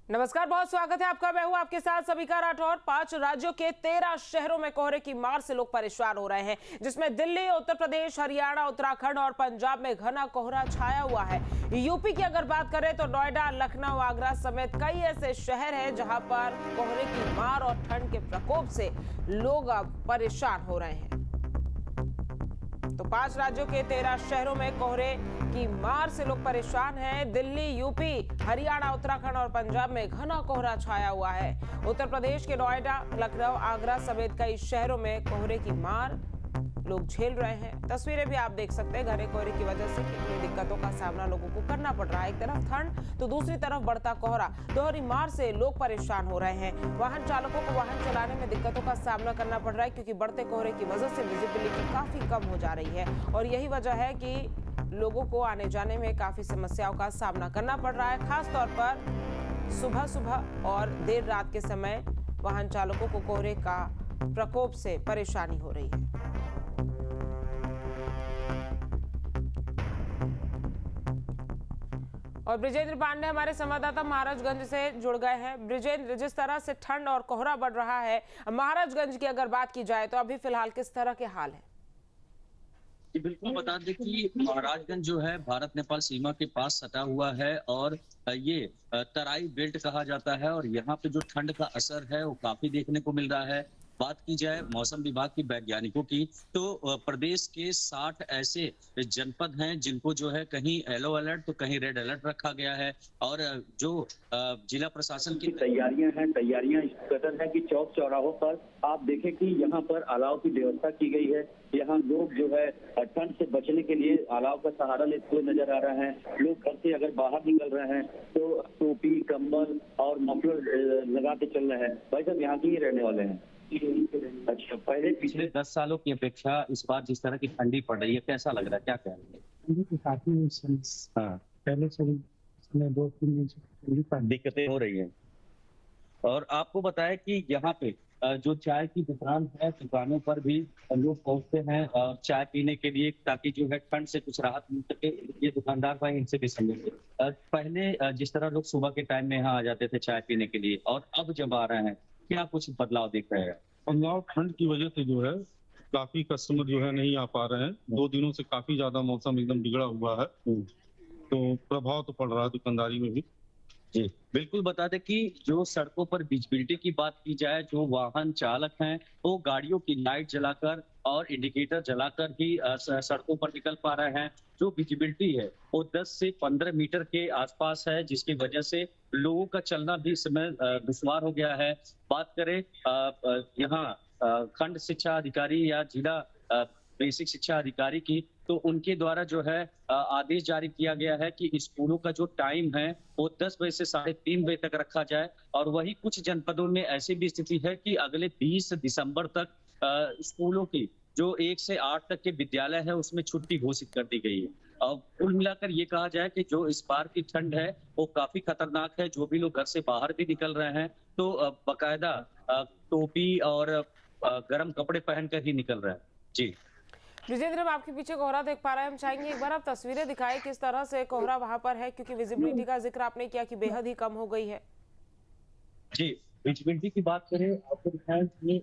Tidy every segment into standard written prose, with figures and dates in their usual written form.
नमस्कार, बहुत स्वागत है आपका। मैं हूं आपके साथ सविता राठौर। 5 राज्यों के 13 शहरों में कोहरे की मार से लोग परेशान हो रहे हैं, जिसमें दिल्ली, उत्तर प्रदेश, हरियाणा, उत्तराखंड और पंजाब में घना कोहरा छाया हुआ है। यूपी की अगर बात करें तो नोएडा, लखनऊ, आगरा समेत कई ऐसे शहर हैं जहां पर कोहरे की मार और ठंड के प्रकोप से लोग अब परेशान हो रहे हैं। तो 5 राज्यों के 13 शहरों में कोहरे की मार से लोग परेशान हैं। दिल्ली, यूपी, हरियाणा, उत्तराखंड और पंजाब में घना कोहरा छाया हुआ है। उत्तर प्रदेश के नोएडा, लखनऊ, आगरा समेत कई शहरों में कोहरे की मार लोग झेल रहे हैं। तस्वीरें भी आप देख सकते हैं। घने कोहरे की वजह से कितनी दिक्कतों का सामना लोगों को करना पड़ रहा है। एक तरफ ठंड तो दूसरी तरफ बढ़ता कोहरा, दोहरी मार से लोग परेशान हो रहे हैं। वाहन चालकों को वाहन चलाने में दिक्कतों का सामना करना पड़ रहा है, क्योंकि बढ़ते कोहरे की वजह से विजिबिलिटी काफी कम हो जा रही है और यही वजह है कि लोगों को आने जाने में काफी समस्याओं का सामना करना पड़ रहा है। खास तौर पर सुबह सुबह और देर रात के समय वाहन चालकों को कोहरे का प्रकोप से परेशानी हो रही है। और ब्रिजेंद्र पांडे हमारे संवाददाता महाराजगंज से जुड़ गए हैं। ब्रिजेंद्र, जिस तरह से ठंड और कोहरा बढ़ रहा है, महाराजगंज की अगर बात की जाए तो अभी फिलहाल किस तरह के हाल है? जी बिल्कुल, बता दें कि महाराजगंज जो है भारत नेपाल सीमा के पास सटा हुआ है और ये तराई बेल्ट कहा जाता है और यहाँ पे जो ठंड का असर है वो काफी देखने को मिल रहा है। बात की जाए मौसम विभाग के वैज्ञानिकों की तो प्रदेश के 60 ऐसे जनपद हैं जिनको जो है कहीं येलो अलर्ट तो कहीं रेड अलर्ट रखा गया है और जो जिला प्रशासन की तैयारियां इस कदर है कि चौक चौराहों पर आप देखें कि यहाँ पर अलाव की व्यवस्था की गई है। यहाँ लोग जो है ठंड से बचने के लिए अलाव का सहारा लेते हुए नजर आ रहे हैं। लोग घर से अगर बाहर निकल रहे हैं तो टोपी, कंबल और मफलर लगा के चल रहे हैं। भाई साहब यहाँ के ही रहने वाले हैं। अच्छा, पिछले 10 सालों की अपेक्षा इस बार जिस तरह की ठंडी पड़ रही है, कैसा लग रहा है, क्या कह रहे हैं? ठंडी तो काफी पहले से 2-3 दिन से दिक्कतें हो रही हैं। और आपको बताया कि यहाँ पे जो चाय की दुकान है, दुकानों पर भी लोग पहुंचते हैं चाय पीने के लिए, ताकि जो है ठंड से कुछ राहत मिल सके। ये दुकानदार भाई, इनसे भी समझेंगे। पहले जिस तरह लोग सुबह के टाइम में यहाँ आ जाते थे चाय पीने के लिए, और अब जब आ रहे हैं, क्या कुछ बदलाव दिख रहे हैं? बदलाव ठंड की वजह से जो है काफी कस्टमर जो है नहीं आ पा रहे हैं। 2 दिनों से काफी ज्यादा मौसम एकदम बिगड़ा हुआ है, तो प्रभाव तो पड़ रहा है दुकानदारी में भी। जी बिल्कुल, बता दें कि जो सड़कों पर विजिबिलिटी की बात की जाए, जो वाहन चालक हैं वो गाड़ियों की लाइट जलाकर और इंडिकेटर जलाकर ही सड़कों पर निकल पा रहे हैं। जो विजिबिलिटी है वो 10 से 15 मीटर के आसपास है, जिसकी वजह से लोगों का चलना भी इस समय दुश्वार हो गया है। बात करें यहाँ खंड शिक्षा अधिकारी या जिला बेसिक शिक्षा अधिकारी की, तो उनके द्वारा जो है आदेश जारी किया गया है कि स्कूलों का जो टाइम है वो 10 बजे से 3:30 बजे तक रखा जाए। और वही कुछ जनपदों में ऐसी भी स्थिति है कि अगले 20 दिसंबर तक स्कूलों की जो 1 से 8 तक के विद्यालय है उसमें छुट्टी घोषित कर दी गई है। कुल मिलाकर ये कहा जाए कि जो इस बार की ठंड है वो काफी खतरनाक है। जो भी लोग घर से बाहर भी निकल रहे हैं तो बाकायदा टोपी और गर्म कपड़े पहनकर ही निकल रहे हैं। जी विजेंद्र, हम आपके पीछे कोहरा देख पा रहे हैं। हम चाहेंगे एक बार आप तस्वीरें दिखाएं किस तरह से कोहरा वहां पर है, क्योंकि विजिबिलिटी का जिक्र आपने किया कि बेहद ही कम हो गई है। जी, विजिबिलिटी की बात करें आपको दिखाएं कि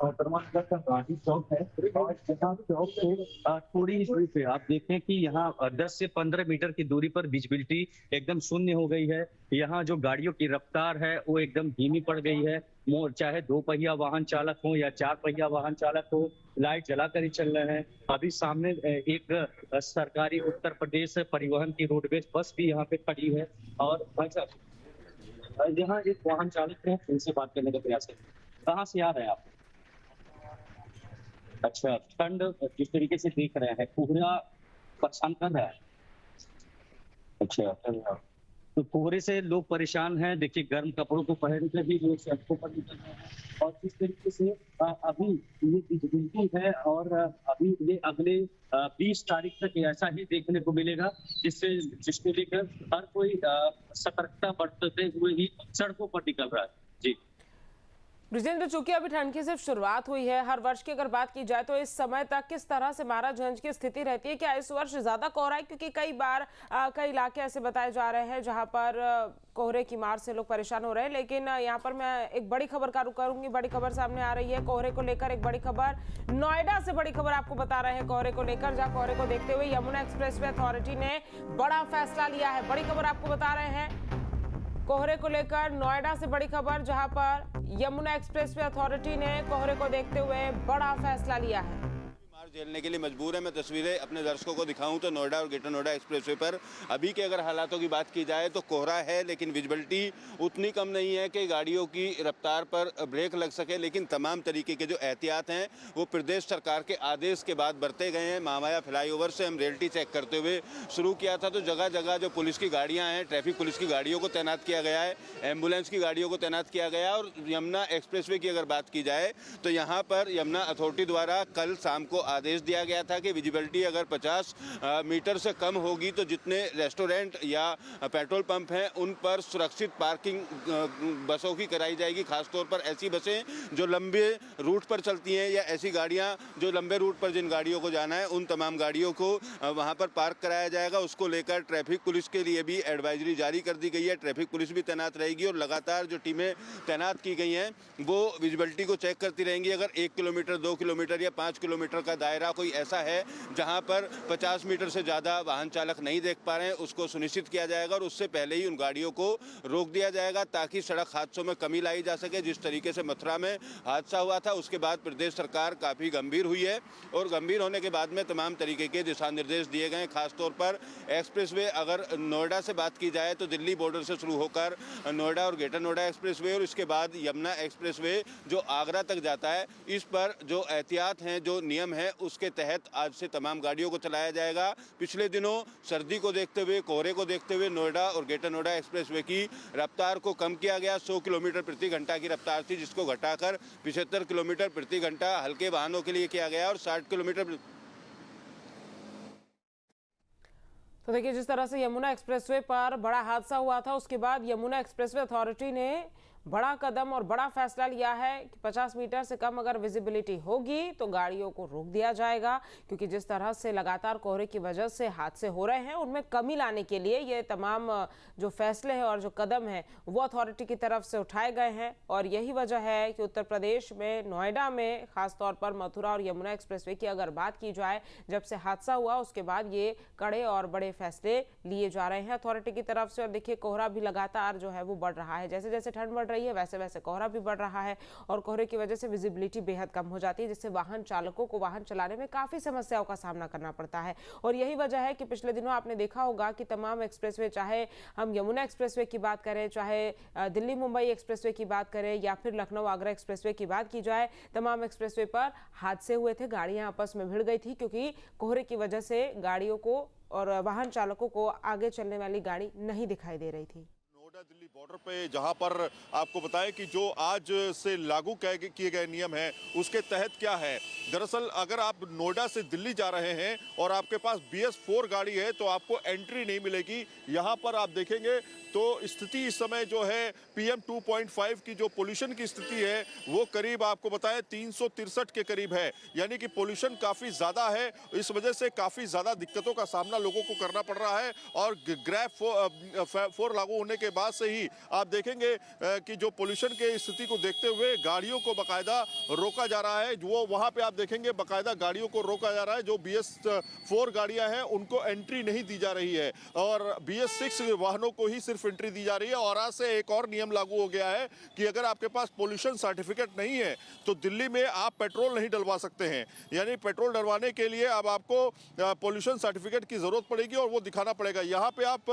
परमानगढ़ का गांधी चौक है और चौक से थोड़ी ही दूरी पे आप देखें कि यहाँ 10 से 15 मीटर की दूरी पर विजिबिलिटी एकदम शून्य हो गई है। यहाँ जो गाड़ियों की रफ्तार है वो एकदम धीमी पड़ गई है। चाहे 2 पहिया वाहन चालक हो या 4 पहिया वाहन चालक हो, लाइट जलाकर ही चल रहे हैं। अभी सामने एक सरकारी उत्तर प्रदेश परिवहन की रोडवेज बस भी यहाँ पे खड़ी है। और भाई साहब, यहाँ एक वाहन चालक है, इनसे बात करने का प्रयास करें। कहाँ से आ रहे हैं आप? अच्छा, ठंड जिस तरीके से देख रहे हैं, कोहरा परेशान कर रहा है। अच्छा, तो कोहरे से लोग परेशान हैं। देखिए, गर्म कपड़ों को पहन कर भी लोग सड़कों पर निकल रहे हैं और जिस तरीके से अभी ये विजिबिलिटी है और अभी ये अगले 20 तारीख तक ऐसा ही देखने को मिलेगा, जिसको लेकर हर कोई सतर्कता बरतते हुए ही सड़कों पर निकल रहा है। जी ब्रिजेंद्र, चूंकि अभी ठंड की सिर्फ शुरुआत हुई है, हर वर्ष की अगर बात की जाए तो इस समय तक किस तरह से महाराजगंज की स्थिति रहती है? क्या इस वर्ष ज्यादा कोहरा है? क्योंकि कई बार कई इलाके ऐसे बताए जा रहे हैं जहां पर कोहरे की मार से लोग परेशान हो रहे हैं। लेकिन यहाँ पर मैं एक बड़ी खबर का रुख करूंगी। बड़ी खबर सामने आ रही है कोहरे को लेकर। एक बड़ी खबर नोएडा से बड़ी खबर आपको बता रहे हैं कोहरे को लेकर, जहाँ कोहरे को देखते हुए यमुना एक्सप्रेसवे अथॉरिटी ने बड़ा फैसला लिया है। बड़ी खबर आपको बता रहे हैं कोहरे को लेकर नोएडा से बड़ी खबर, जहां पर यमुना एक्सप्रेसवे अथॉरिटी ने कोहरे को देखते हुए बड़ा फैसला लिया है। मार झेलने के लिए मजबूर है। मैं तस्वीरें अपने दर्शकों को दिखाऊं तो नोएडा और ग्रेटर नोएडा एक्सप्रेसवे पर अभी के अगर हालातों की बात की जाए तो कोहरा है, लेकिन विजिबिलिटी उतनी कम नहीं है कि गाड़ियों की रफ्तार पर ब्रेक लग सके। लेकिन तमाम तरीके के जो एहतियात हैं वो प्रदेश सरकार के आदेश के बाद बरते गए हैं। महामाया फ्लाईओवर से हम रियलिटी चेक करते हुए शुरू किया था तो जगह जगह जो पुलिस की गाड़ियाँ हैं, ट्रैफिक पुलिस की गाड़ियों को तैनात किया गया है, एम्बुलेंस की गाड़ियों को तैनात किया गया है। और यमुना एक्सप्रेसवे की अगर बात की जाए तो यहाँ पर यमुना अथॉरिटी द्वारा कल शाम को आदेश दिया गया था कि विजिबिलिटी अगर 50 मीटर से कम होगी तो जितने रेस्टोरेंट या पेट्रोल पंप हैं उन पर सुरक्षित पार्किंग बसों की कराई जाएगी। खासतौर पर ऐसी बसें जो लंबे रूट पर चलती हैं या ऐसी गाड़ियां जो लंबे रूट पर जिन गाड़ियों को जाना है उन तमाम गाड़ियों को वहां पर पार्क कराया जाएगा। उसको लेकर ट्रैफिक पुलिस के लिए भी एडवाइजरी जारी कर दी गई है। ट्रैफिक पुलिस भी तैनात रहेगी और लगातार जो टीमें तैनात की गई हैं वो विजिबिलिटी को चेक करती रहेंगी। अगर 1 किलोमीटर 2 किलोमीटर या 5 किलोमीटर का दायरा कोई ऐसा है जहां पर 50 मीटर से ज़्यादा वाहन चालक नहीं देख पा रहे हैं उसको सुनिश्चित किया जाएगा और उससे पहले ही उन गाड़ियों को रोक दिया जाएगा ताकि सड़क हादसों में कमी लाई जा सके। जिस तरीके से मथुरा में हादसा हुआ था उसके बाद प्रदेश सरकार काफ़ी गंभीर हुई है और गंभीर होने के बाद में तमाम तरीके के दिशा निर्देश दिए गए। खासतौर पर एक्सप्रेसवे अगर नोएडा से बात की जाए तो दिल्ली बॉर्डर से शुरू होकर नोएडा और ग्रेटर नोएडा एक्सप्रेसवे और इसके बाद यमुना एक्सप्रेसवे जो आगरा तक जाता है, इस पर जो एहतियात हैं, जो नियम है उसके तहत आज से तमाम गाड़ियों को चलाया जाएगा। पिछले दिनों सर्दी को देखते हुए, कोहरे को देखते हुए नोएडा और ग्रेटर नोएडा एक्सप्रेसवे की रफ्तार को कम किया गया। 100 किलोमीटर प्रति घंटा की रफ्तार थी जिसको घटाकर 75 किलोमीटर प्रति घंटा हल्के वाहनों के लिए किया गया और 60 किलोमीटर। तो देखिए, जिस तरह से यमुना एक्सप्रेसवे पर बड़ा हादसा हुआ था उसके बाद यमुना एक्सप्रेसवे अथॉरिटी ने बड़ा कदम और बड़ा फैसला लिया है कि 50 मीटर से कम अगर विजिबिलिटी होगी तो गाड़ियों को रोक दिया जाएगा। क्योंकि जिस तरह से लगातार कोहरे की वजह से हादसे हो रहे हैं उनमें कमी लाने के लिए ये तमाम जो फैसले हैं और जो कदम हैं वो अथॉरिटी की तरफ से उठाए गए हैं। और यही वजह है कि उत्तर प्रदेश में नोएडा में खासतौर पर मथुरा और यमुना एक्सप्रेसवे की अगर बात की जाए, जब से हादसा हुआ उसके बाद ये कड़े और बड़े फैसले लिए जा रहे हैं अथॉरिटी की तरफ से। और देखिए, कोहरा भी लगातार जो है वो बढ़ रहा है। जैसे जैसे ठंड बढ़ रही है वैसे वैसे कोहरा भी बढ़ रहा है और कोहरे की वजह से विजिबिलिटी बेहद कम हो जाती है, जिससे वाहन चालकों को वाहन चलाने में काफी समस्याओं का सामना करना पड़ता है। और यही वजह है कि पिछले दिनों आपने देखा होगा कि तमाम एक्सप्रेसवे, चाहे हम यमुना एक्सप्रेसवे की बात करें, चाहे दिल्ली मुंबई एक्सप्रेसवे की बात करें या फिर लखनऊ आगरा एक्सप्रेसवे की बात की जाए, तमाम एक्सप्रेसवे पर हादसे हुए थे। गाड़ियां आपस में भिड़ गई थी क्योंकि कोहरे की वजह से गाड़ियों को और वाहन चालकों को आगे चलने वाली गाड़ी नहीं दिखाई दे रही थी। दिल्ली बॉर्डर पे जहां पर आपको बताएं कि जो आज से लागू किए गए नियम हैं उसके तहत क्या है। दरअसल अगर आप नोएडा से दिल्ली जा रहे हैं और आपके पास BS4 गाड़ी है तो आपको एंट्री नहीं मिलेगी। यहां पर आप देखेंगे तो स्थिति इस समय जो है PM 2.5 की जो पोल्यूशन की स्थिति है वो करीब आपको बताएं 363 के करीब है, यानी कि पोल्यूशन काफ़ी ज़्यादा है। इस वजह से काफ़ी ज़्यादा दिक्कतों का सामना लोगों को करना पड़ रहा है। और ग्रैब 4 लागू होने के बाद से ही आप देखेंगे कि जो पोल्यूशन के स्थिति को देखते हुए गाड़ियों को बाकायदा रोका जा रहा है। वो वहाँ पर आप देखेंगे बाकायदा गाड़ियों को रोका जा रहा है। जो BS4 गाड़ियाँ हैं उनको एंट्री नहीं दी जा रही है और BS6 वाहनों को ही सिर्फ एंट्री दी जा रही है। और आज से एक और नियम लागू हो गया है कि अगर आपके पास पोल्यूशन सर्टिफिकेट नहीं है तो दिल्ली में आप पेट्रोल नहीं डलवा सकते हैं। यानी पेट्रोल डलवाने के लिए अब आपको पोल्यूशन सर्टिफिकेट की जरूरत पड़ेगी और वो दिखाना पड़ेगा। यहाँ पे आप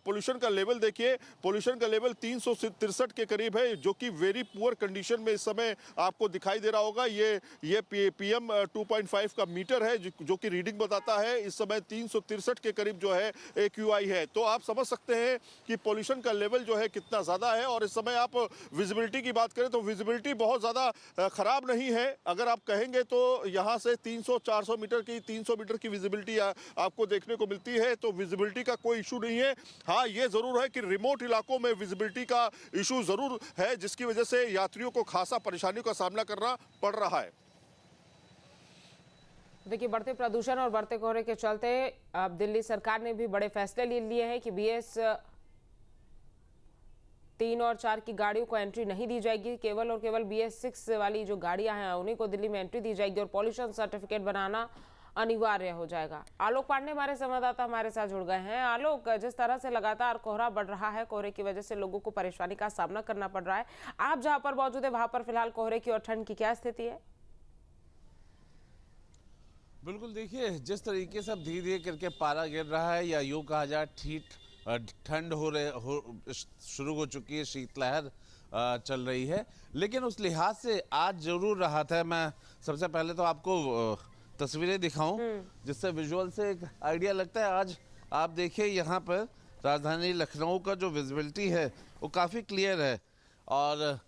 पोल्यूशन का लेवल देखिए, पोल्यूशन का लेवल 363 के करीब है, जो कि वेरी पुअर कंडीशन में इस समय आपको दिखाई दे रहा होगा। ये PM 2.5 का मीटर है जो कि रीडिंग बताता है इस समय 363 के करीब जो है AQI है। तो आप समझ सकते हैं कि पोल्यूशन का लेवल जो है कितना ज़्यादा है। और इस समय आप विजिबिलिटी की बात करें तो विजिबिलिटी बहुत ज़्यादा ख़राब नहीं है। अगर आप कहेंगे तो यहाँ से 300-400 मीटर की 300 मीटर की विजिबिलिटी आपको देखने को मिलती है, तो विजिबिलिटी का कोई इशू नहीं है। हाँ, ये ज़रूर है कि रिमोट इलाकों इलाकों में विजिबिलिटी का इशू जरूर है, जिसकी वजह से यात्रियों को खासा परेशानियों का सामना करना पड़ रहा है। देखिए, बढ़ते प्रदूषण और बढ़ते कोहरे के चलते अब दिल्ली सरकार ने भी बड़े फैसले ले लिए हैं कि BS 3 और 4 की गाड़ियों को एंट्री नहीं दी जाएगी। केवल और केवल BS 6 वाली जो गाड़ियां हैं उन्हीं को दिल्ली में एंट्री दी जाएगी और पॉल्यूशन सर्टिफिकेट बनाना अनिवार्य हो जाएगा। आलोक पांडे हमारे संवाददाता हमारे साथ जुड़ गए हैं। आलोक, जिस तरह से लगातार कोहरा बढ़ रहा है, कोहरे की वजह से लोगों को परेशानी का सामना करना पड़ रहा है, आप जहां पर मौजूद है वहां पर फिलहाल कोहरे की और ठंड की क्या स्थिति है? बिल्कुल, देखिए जिस तरीके से अब धीरे धीरे करके पारा गिर रहा है या यूँ कहा जाए ठंड शुरू हो चुकी है, शीतलहर चल रही है, लेकिन उस लिहाज से आज जरूर राहत है। मैं सबसे पहले तो आपको तस्वीरें दिखाऊं जिससे विजुअल से एक आइडिया लगता है। आज आप देखिए यहाँ पर राजधानी लखनऊ का जो विजिबिलिटी है वो काफ़ी क्लियर है और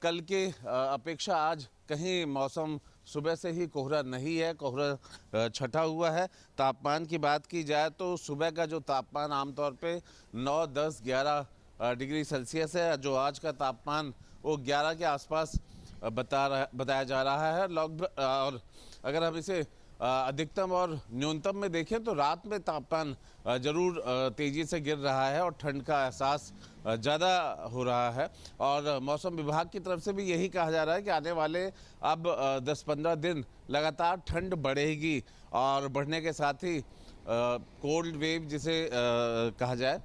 कल के अपेक्षा आज कहीं मौसम सुबह से ही कोहरा नहीं है, कोहरा छटा हुआ है। तापमान की बात की जाए तो सुबह का जो तापमान आमतौर पे 9, 10, 11 डिग्री सेल्सियस है, जो आज का तापमान वो 11 के आसपास बताया जा रहा है लगभग। और अगर हम इसे अधिकतम और न्यूनतम में देखें तो रात में तापमान जरूर तेज़ी से गिर रहा है और ठंड का एहसास ज़्यादा हो रहा है। और मौसम विभाग की तरफ से भी यही कहा जा रहा है कि आने वाले अब 10-15 दिन लगातार ठंड बढ़ेगी और बढ़ने के साथ ही कोल्ड वेव जिसे कहा जाए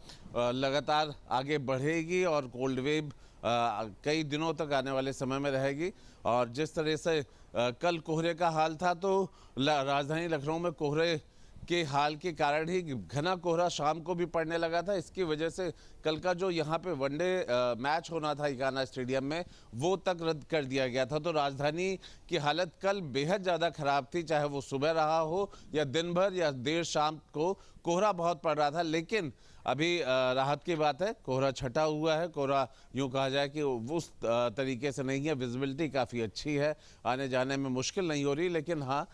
लगातार आगे बढ़ेगी और कोल्ड वेव कई दिनों तक आने वाले समय में रहेगी। और जिस तरह से कल कोहरे का हाल था तो राजधानी लखनऊ में कोहरे के हाल के कारण ही घना कोहरा शाम को भी पड़ने लगा था। इसकी वजह से कल का जो यहाँ पे वनडे मैच होना था इकाना स्टेडियम में वो तक रद्द कर दिया गया था। तो राजधानी की हालत कल बेहद ज़्यादा ख़राब थी, चाहे वो सुबह रहा हो या दिन भर या देर शाम को कोहरा बहुत पड़ रहा था। लेकिन अभी राहत की बात है, कोहरा छटा हुआ है। कोहरा यूँ कहा जाए कि उस तरीके से नहीं है, विजिबिलिटी काफ़ी अच्छी है, आने जाने में मुश्किल नहीं हो रही। लेकिन हाँ,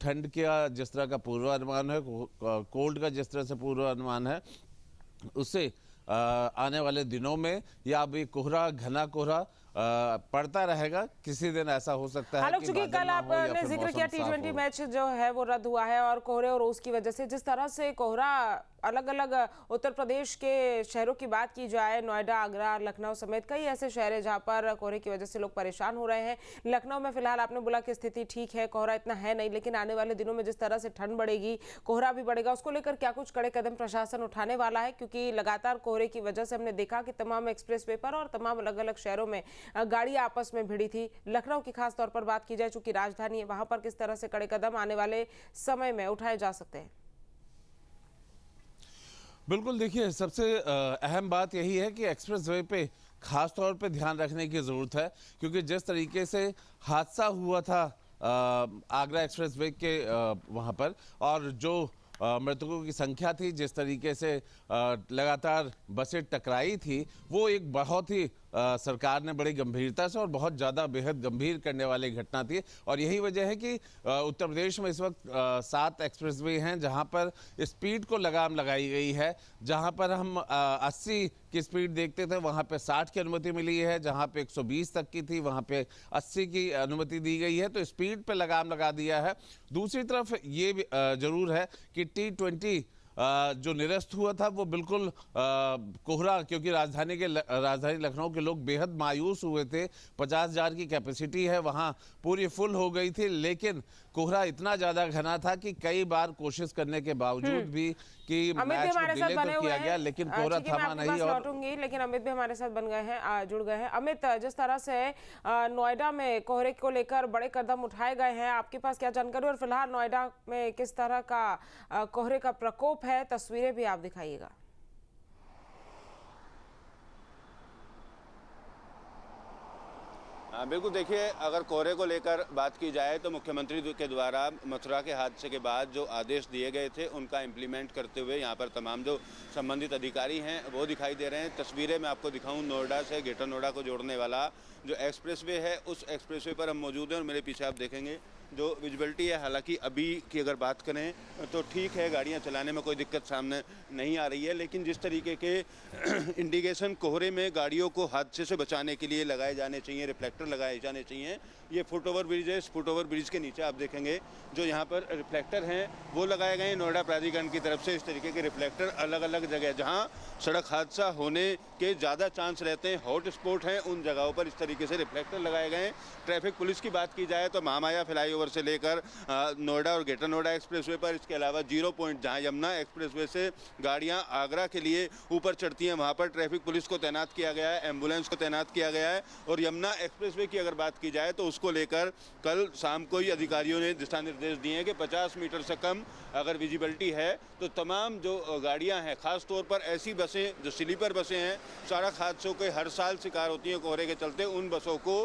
ठंड का जिस तरह का पूर्वानुमान है, कोल्ड का जिस तरह से पूर्वानुमान है, उससे आने वाले दिनों में या अभी कोहरा घना कोहरा पड़ता रहेगा। किसी दिन ऐसा हो सकता है कि चूंकि कल आपने जिक्र किया T20 मैच जो है वो रद्द हुआ है और कोहरे और ओस की वजह से जिस तरह से कोहरा अलग अलग उत्तर प्रदेश के शहरों की बात की जाए, नोएडा, आगरा, लखनऊ समेत कई ऐसे शहर हैं जहां पर कोहरे की वजह से लोग परेशान हो रहे हैं। लखनऊ में फिलहाल आपने बोला कि स्थिति ठीक है, कोहरा इतना है नहीं, लेकिन आने वाले दिनों में जिस तरह से ठंड बढ़ेगी, कोहरा भी बढ़ेगा, उसको लेकर क्या कुछ कड़े कदम प्रशासन उठाने वाला है? क्योंकि लगातार कोहरे की वजह से हमने देखा कि तमाम एक्सप्रेसवे पर और तमाम अलग अलग शहरों में गाड़ियां आपस में भिड़ी थी। लखनऊ की खास तौर पर बात की जाए, चूंकि राजधानी है, वहां पर किस तरह से कड़े कदम आने वाले समय में उठाए जा सकते हैं? बिल्कुल, देखिए सबसे अहम बात यही है कि एक्सप्रेसवे पे खास तौर पे ध्यान रखने की ज़रूरत है, क्योंकि जिस तरीके से हादसा हुआ था आगरा एक्सप्रेसवे के वहाँ पर और जो मृतकों की संख्या थी, जिस तरीके से लगातार बसें टकराई थी, वो एक बहुत ही सरकार ने बड़ी गंभीरता से और बहुत ज़्यादा बेहद गंभीर करने वाली घटना थी। और यही वजह है कि उत्तर प्रदेश में इस वक्त 7 एक्सप्रेसवे हैं जहां पर स्पीड को लगाम लगाई गई है। जहां पर हम 80 की स्पीड देखते थे वहां पे 60 की अनुमति मिली है, जहां पे 120 तक की थी वहां पे 80 की अनुमति दी गई है। तो स्पीड पे लगाम लगा दिया है। दूसरी तरफ ये जरूर है कि T20 जो निरस्त हुआ था वो बिल्कुल कोहरा, क्योंकि राजधानी लखनऊ के लोग बेहद मायूस हुए थे। 50,000 की कैपेसिटी है, वहाँ पूरी फुल हो गई थी, लेकिन कोहरा इतना ज़्यादा घना था कि कई बार कोशिश करने के बावजूद भी कि मैच को डिले तो किया गया, लेकिन कोहरा थमा नहीं। और लौटूंगी, लेकिन अमित भी हमारे साथ जुड़ गए हैं। अमित, जिस तरह से नोएडा में कोहरे को लेकर बड़े कदम उठाए गए हैं, आपके पास क्या जानकारी और फिलहाल नोएडा में किस तरह का कोहरे का प्रकोप है? तस्वीरें भी आप दिखाइएगा। बिल्कुल, देखिए अगर कोहरे को लेकर बात की जाए तो मुख्यमंत्री के द्वारा मथुरा के हादसे के बाद जो आदेश दिए गए थे उनका इम्प्लीमेंट करते हुए यहाँ पर तमाम जो संबंधित अधिकारी हैं वो दिखाई दे रहे हैं। तस्वीरें मैं आपको दिखाऊं, नोएडा से ग्रेटर नोएडा को जोड़ने वाला जो एक्सप्रेसवे है उस एक्सप्रेसवे पर हम मौजूद हैं और मेरे पीछे आप देखेंगे जो विजिबिलिटी है, हालांकि अभी की अगर बात करें तो ठीक है, गाड़ियां चलाने में कोई दिक्कत सामने नहीं आ रही है, लेकिन जिस तरीके के इंडिकेशन कोहरे में गाड़ियों को हादसे से बचाने के लिए लगाए जाने चाहिए, रिफ्लेक्टर लगाए जाने चाहिए। ये फुट ओवर ब्रिज है, इस फुट ओवर ब्रिज के नीचे आप देखेंगे जो यहाँ पर रिफ्लेक्टर हैं वो लगाए गए हैं नोएडा प्राधिकरण की तरफ से। इस तरीके के रिफ्लेक्टर अलग अलग जगह जहाँ सड़क हादसा होने के ज़्यादा चांस रहते हैं, हॉट स्पॉट हैं, उन जगहों पर इस तरीके से रिफ्लेक्टर लगाए गए हैं। ट्रैफिक पुलिस की बात की जाए तो महामाया फ्लाईओवर से लेकर नोएडा और ग्रेटर नोएडा एक्सप्रेसवे पर, इसके अलावा 0 पॉइंट जहाँ यमुना एक्सप्रेसवे से गाड़ियाँ आगरा के लिए ऊपर चढ़ती हैं वहाँ पर ट्रैफिक पुलिस को तैनात किया गया है, एम्बुलेंस को तैनात किया गया है। और यमुना एक्सप्रेसवे की अगर बात की जाए तो उसको लेकर कल शाम को ही अधिकारियों ने दिशा निर्देश दिए हैं कि 50 मीटर से कम अगर विजिबिलिटी है तो तमाम जो गाड़ियां हैं, खास तौर पर ऐसी बसें जो स्लीपर बसें हैं, सड़क हादसों के हर साल शिकार होती हैं कोहरे के चलते, उन बसों को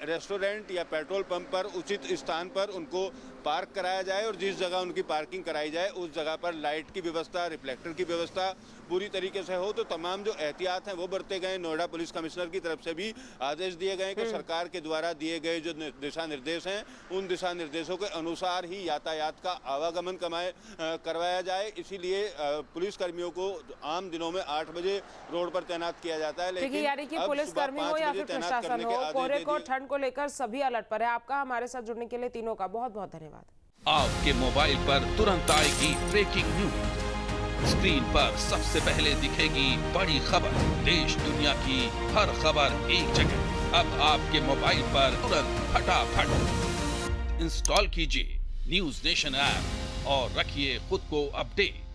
रेस्टोरेंट या पेट्रोल पंप पर उचित स्थान पर उनको पार्क कराया जाए और जिस जगह उनकी पार्किंग कराई जाए उस जगह पर लाइट की व्यवस्था, रिफ्लेक्टर की व्यवस्था पूरी तरीके से हो। तो तमाम जो एहतियात हैं वो बरते गए। नोएडा पुलिस कमिश्नर की तरफ से भी आदेश दिए गए कि सरकार के द्वारा दिए गए जो दिशा निर्देश हैं उन दिशा निर्देशों के अनुसार ही यातायात का आवागमन करवाया जाए। इसीलिए पुलिस कर्मियों को आम दिनों में 8 बजे रोड पर तैनात किया जाता है, लेकिन यानी कि पुलिस कर्मी हो या फिर प्रशासन हो, कोहरे को ठंड को लेकर सभी अलर्ट पर है। आपका हमारे साथ जुड़ने के लिए तीनों का बहुत बहुत धन्यवाद। आपके मोबाइल पर तुरंत आएगी ब्रेकिंग न्यूज, स्क्रीन पर सबसे पहले दिखेगी बड़ी खबर, देश दुनिया की हर खबर एक जगह। अब आपके मोबाइल पर तुरंत फटाफट इंस्टॉल कीजिए न्यूज नेशन ऐप और रखिए खुद को अपडेट।